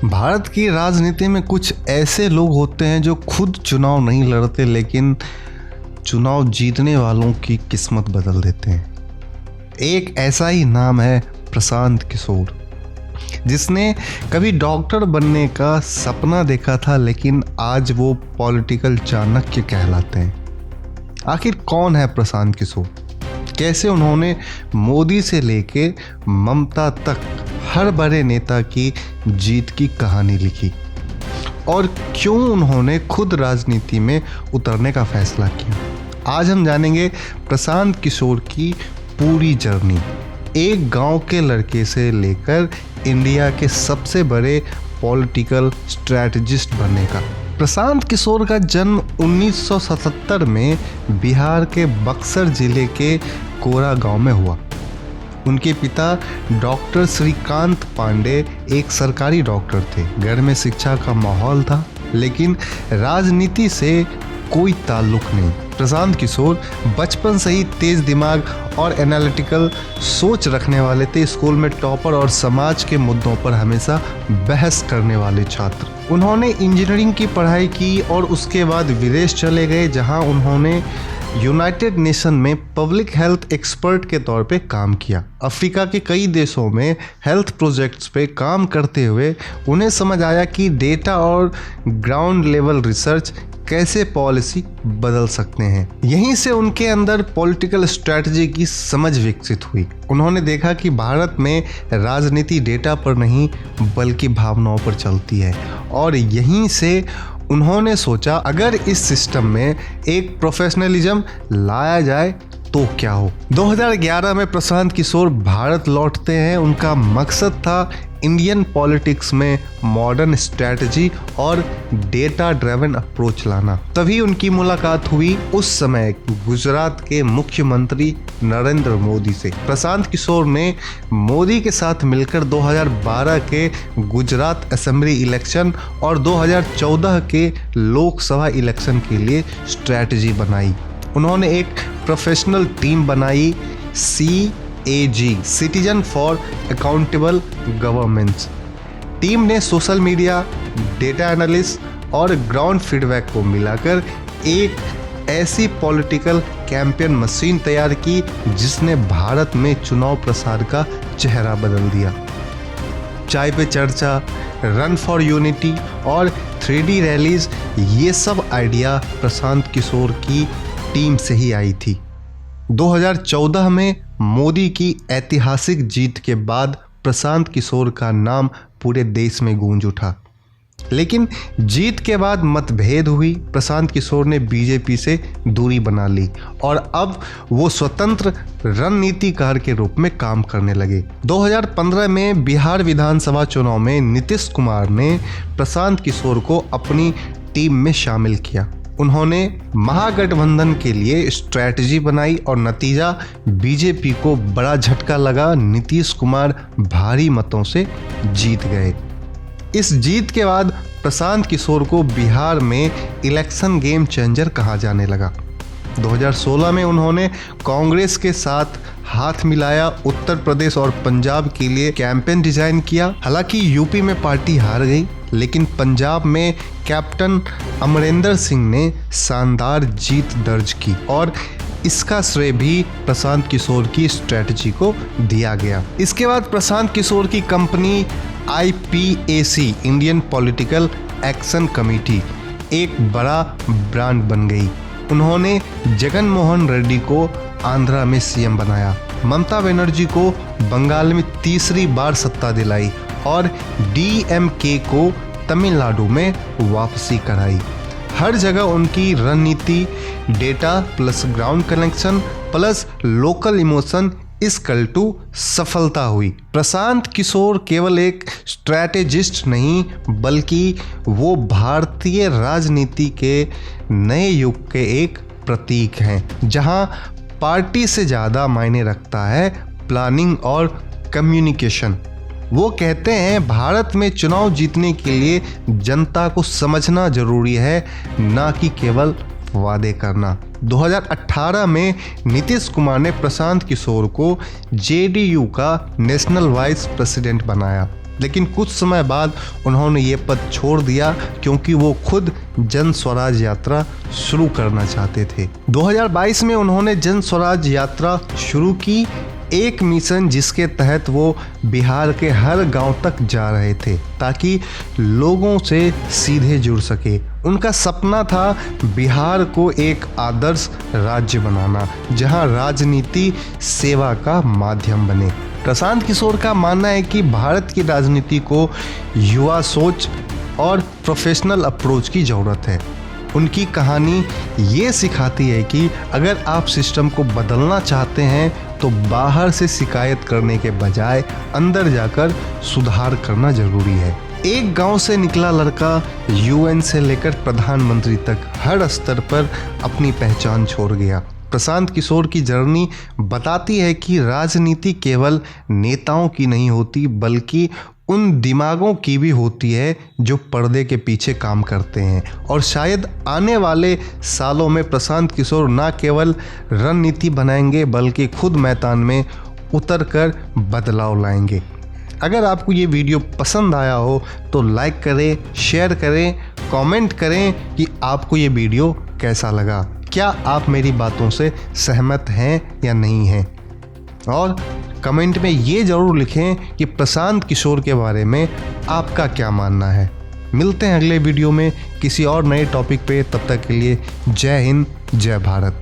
भारत की राजनीति में कुछ ऐसे लोग होते हैं जो खुद चुनाव नहीं लड़ते लेकिन चुनाव जीतने वालों की किस्मत बदल देते हैं। एक ऐसा ही नाम है प्रशांत किशोर, जिसने कभी डॉक्टर बनने का सपना देखा था लेकिन आज वो पॉलिटिकल चाणक्य कहलाते हैं। आखिर कौन है प्रशांत किशोर? कैसे उन्होंने मोदी से लेके ममता तक हर बड़े नेता की जीत की कहानी लिखी और क्यों उन्होंने खुद राजनीति में उतरने का फैसला किया? आज हम जानेंगे प्रशांत किशोर की पूरी जर्नी, एक गांव के लड़के से लेकर इंडिया के सबसे बड़े पॉलिटिकल स्ट्रैटेजिस्ट बनने का। प्रशांत किशोर का जन्म 1977 में बिहार के बक्सर जिले के कोरा गांव में हुआ। उनके पिता डॉक्टर श्रीकांत पांडे एक सरकारी डॉक्टर थे। घर में शिक्षा का माहौल था लेकिन राजनीति से कोई ताल्लुक नहीं। प्रशांत किशोर बचपन से ही तेज दिमाग और एनालिटिकल सोच रखने वाले थे। स्कूल में टॉपर और समाज के मुद्दों पर हमेशा बहस करने वाले छात्र। उन्होंने इंजीनियरिंग की पढ़ाई की और उसके बाद विदेश चले गए, जहां उन्होंने यूनाइटेड नेशन में पब्लिक हेल्थ एक्सपर्ट के तौर पे काम किया। अफ्रीका के कई देशों में हेल्थ प्रोजेक्ट्स पे काम करते हुए उन्हें समझ आया कि डेटा और ग्राउंड लेवल रिसर्च कैसे पॉलिसी बदल सकते हैं। यहीं से उनके अंदर पॉलिटिकल स्ट्रेटजी की समझ विकसित हुई। उन्होंने देखा कि भारत में राजनीति डेटा पर नहीं बल्कि भावनाओं पर चलती है और यहीं से उन्होंने सोचा अगर इस सिस्टम में एक प्रोफेशनलिज्म लाया जाए तो क्या हो। 2011 में प्रशांत किशोर भारत लौटते हैं। उनका मकसद था इंडियन पॉलिटिक्स में मॉडर्न स्ट्रैटेजी और डेटा ड्रिवन अप्रोच लाना। तभी उनकी मुलाकात हुई उस समय गुजरात के मुख्यमंत्री नरेंद्र मोदी से। प्रशांत किशोर ने मोदी के साथ मिलकर 2012 के गुजरात असेंबली इलेक्शन और 2014 के लोकसभा इलेक्शन के लिए स्ट्रैटेजी बनाई। उन्होंने एक प्रोफेशनल टीम बनाई, CAG, citizen for accountable governance. Team ने सोशल मीडिया, डेटा एनालिस्ट और ग्राउंड फीडबैक को मिलाकर एक ऐसी पॉलिटिकल कैंपेन मशीन तैयार की जिसने भारत में चुनाव प्रसार का चेहरा बदल दिया। चाय पे चर्चा, रन फॉर यूनिटी और 3D रैलीज, ये सब आइडिया प्रशांत किशोर की टीम से ही आई थी। 2014 में मोदी की ऐतिहासिक जीत के बाद प्रशांत किशोर का नाम पूरे देश में गूंज उठा। लेकिन जीत के बाद मतभेद हुई। प्रशांत किशोर ने बीजेपी से दूरी बना ली और अब वो स्वतंत्र रणनीतिकार के रूप में काम करने लगे। 2015 में बिहार विधानसभा चुनाव में नीतीश कुमार ने प्रशांत किशोर को अपनी टीम में शामिल किया। उन्होंने महागठबंधन के लिए स्ट्रैटेजी बनाई और नतीजा बीजेपी को बड़ा झटका लगा। नीतीश कुमार भारी मतों से जीत गए। इस जीत के बाद प्रशांत किशोर को बिहार में इलेक्शन गेम चेंजर कहा जाने लगा। 2016 में उन्होंने कांग्रेस के साथ हाथ मिलाया, उत्तर प्रदेश और पंजाब के लिए कैंपेन डिजाइन किया। हालांकि यूपी में पार्टी हार गई लेकिन पंजाब में कैप्टन अमरिंदर सिंह ने शानदार जीत दर्ज की और इसका श्रेय भी प्रशांत किशोर की स्ट्रेटजी को दिया गया। इसके बाद प्रशांत किशोर की company IPAC, Indian political action committee, एक बड़ा ब्रांड बन गई। उन्होंने जगन मोहन रेड्डी को आंध्रा में CM बनाया, ममता बनर्जी को बंगाल में तीसरी बार सत्ता दिलाई और DMK को तमिलनाडु में वापसी कराई। हर जगह उनकी रणनीति data plus ground connection plus local emotion equal to सफलता हुई। प्रशांत किशोर केवल एक स्ट्रैटेजिस्ट नहीं बल्कि वो भारतीय राजनीति के नए युग के एक प्रतीक हैं, जहां पार्टी से ज़्यादा मायने रखता है प्लानिंग और कम्युनिकेशन। वो कहते हैं भारत में चुनाव जीतने के लिए जनता को समझना जरूरी है, ना कि केवल वादे करना। 2018 में नीतीश कुमार ने प्रशांत किशोर को JDU का नेशनल वाइस प्रेसिडेंट बनाया। लेकिन कुछ समय बाद उन्होंने ये पद छोड़ दिया क्योंकि वो खुद जन स्वराज यात्रा शुरू करना चाहते थे। 2022 में उन्होंने जन स्वराज यात्रा शुरू की, एक मिशन जिसके तहत वो बिहार के हर गांव तक जा रहे थे ताकि लोगों से सीधे जुड़ सके। उनका सपना था बिहार को एक आदर्श राज्य बनाना जहां राजनीति सेवा का माध्यम बने। प्रशांत किशोर का मानना है कि भारत की राजनीति को युवा सोच और प्रोफेशनल अप्रोच की ज़रूरत है। उनकी कहानी ये सिखाती है कि अगर आप सिस्टम को बदलना चाहते हैं तो बाहर से शिकायत करने के बजाय अंदर जाकर सुधार करना जरूरी है। एक गांव से निकला लड़का यूएन से लेकर प्रधानमंत्री तक हर स्तर पर अपनी पहचान छोड़ गया। प्रशांत किशोर की जर्नी बताती है कि राजनीति केवल नेताओं की नहीं होती बल्कि उन दिमागों की भी होती है जो पर्दे के पीछे काम करते हैं। और शायद आने वाले सालों में प्रशांत किशोर न केवल रणनीति बनाएंगे बल्कि खुद मैदान में उतरकर बदलाव लाएंगे। अगर आपको ये वीडियो पसंद आया हो तो लाइक करें, शेयर करें, कमेंट करें कि आपको ये वीडियो कैसा लगा। क्या आप मेरी बातों से सहमत हैं या नहीं हैं? और कमेंट में ये ज़रूर लिखें कि प्रशांत किशोर के बारे में आपका क्या मानना है। मिलते हैं अगले वीडियो में किसी और नए टॉपिक पे। तब तक के लिए जय हिंद, जय भारत।